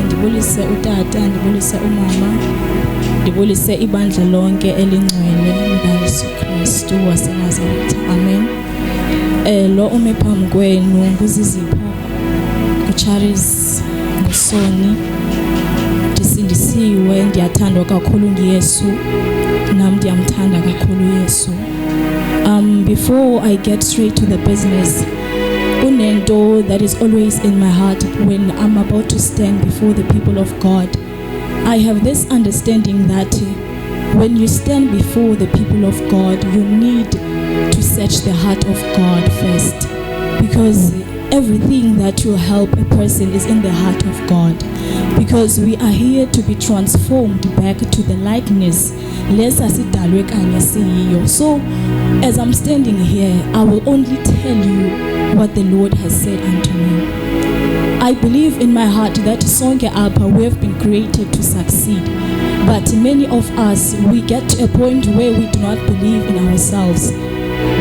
Ndibulise utata, ndibulise umama, ndibulise ibandla lonke elingcwele likaYesu Kristu waseNazaretha. Amen. Lo ume phambi kwenu nguzizipho, Charis, Soni. Ndisindisiwe, ndiyathandwa kakhulu nguYesu, nam ndiyamthanda kakhulu Yesu. Before I get straight to the business, unento that is always in my heart when I'm about to stand before the people of God. I have this understanding that when you stand before the people of God, you need to search the heart of God first, because everything that will help a person is in the heart of God, because we are here to be transformed back to the likeness. So as I'm standing here, I will only tell you what the Lord has said unto me. I believe in my heart that sonke apha we have been created to succeed, but many of us, we get to a point where we do not believe in ourselves.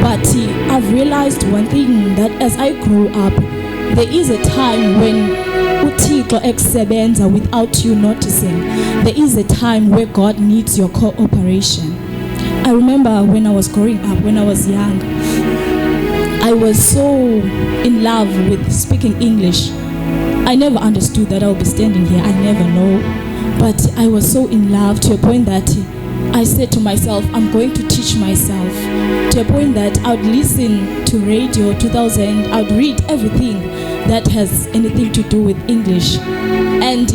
But I've realized one thing, that as I grew up, there is a time when uThixo eksebenza without you noticing. There is a time where God needs your cooperation. I remember when I was growing up, when I was young, I was so in love with speaking English. I never understood that I would be standing here. I never know. But I was so in love to a point that I said to myself, I'm going to teach myself. To a point that I would listen to radio 2000, I would read everything that has anything to do with English. And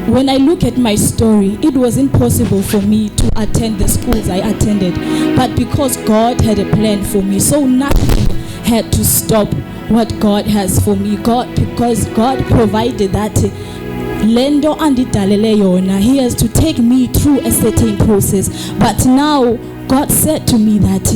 when I look at my story, it was impossible for me to attend the schools I attended. But because God had a plan for me, so nothing had to stop what God has for me. Because God provided that lendo andidalele yona, He has to take me through a certain process. But now God said to me that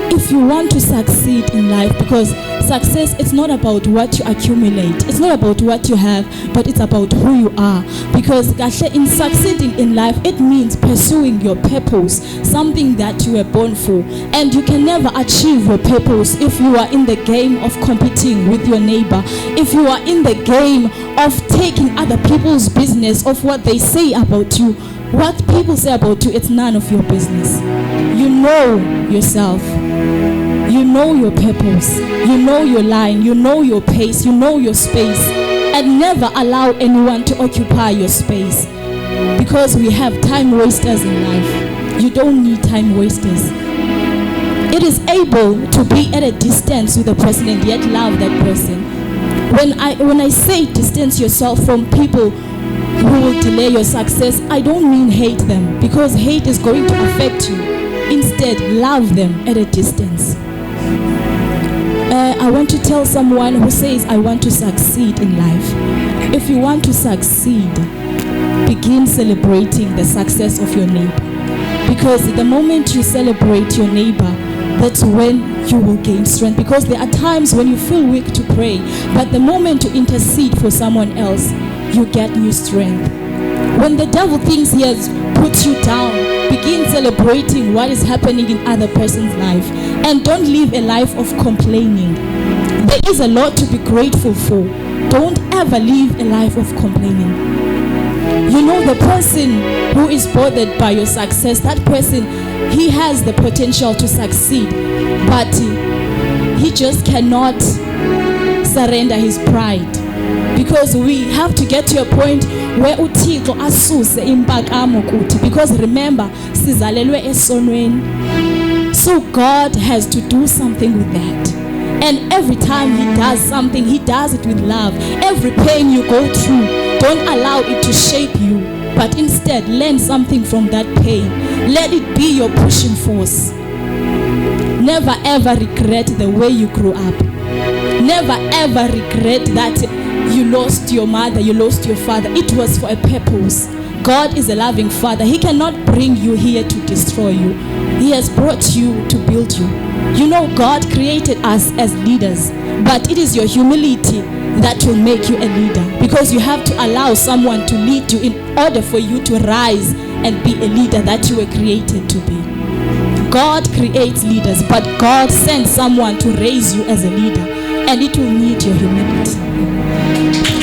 if you want to succeed in life, because success, it's not about what you accumulate, it's not about what you have, but it's about who you are. Because in succeeding in life, it means pursuing your purpose, something that you were born for. And you can never achieve your purpose if you are in the game of competing with your neighbor, if you are in the game of taking other people's business of what they say about you. What people say about you, it's none of your business. You know yourself. You know your purpose. You know your line. You know your pace. You know your space. And never allow anyone to occupy your space. Because we have time wasters in life. You don't need time wasters. It is able to be at a distance with a person and yet love that person. When I say distance yourself from people who will delay your success, I don't mean hate them, because hate is going to affect you. Instead, love them at a distance. I want to tell someone who says, I want to succeed in life. If you want to succeed, begin celebrating the success of your neighbor. Because the moment you celebrate your neighbor, that's when you will gain strength. Because there are times when you feel weak to pray, but the moment you intercede for someone else, you get new strength. When the devil thinks he has put you down, begin celebrating what is happening in other person's life. And don't live a life of complaining. There is a lot to be grateful for. Don't ever live a life of complaining. You know, the person who is bothered by your success, that person, he has the potential to succeed, but he just cannot surrender his pride. Because we have to get to a point where uThixo asuse impakamo kuthi, because remember, sizalelwe esonweni. So God has to do something with that. And every time He does something, He does it with love. Every pain you go through, don't allow it to shape you, but instead learn something from that pain. Let it be your pushing force. Never ever regret the way you grew up. Never ever regret that you lost your mother, you lost your father. It was for a purpose. God is a loving Father. He cannot bring you here to destroy you. He has brought you to build you. You know, God created us as leaders, but it is your humility that will make you a leader, because you have to allow someone to lead you in order for you to rise and be a leader that you were created to be. God creates leaders, but God sends someone to raise you as a leader, and it will need your humility.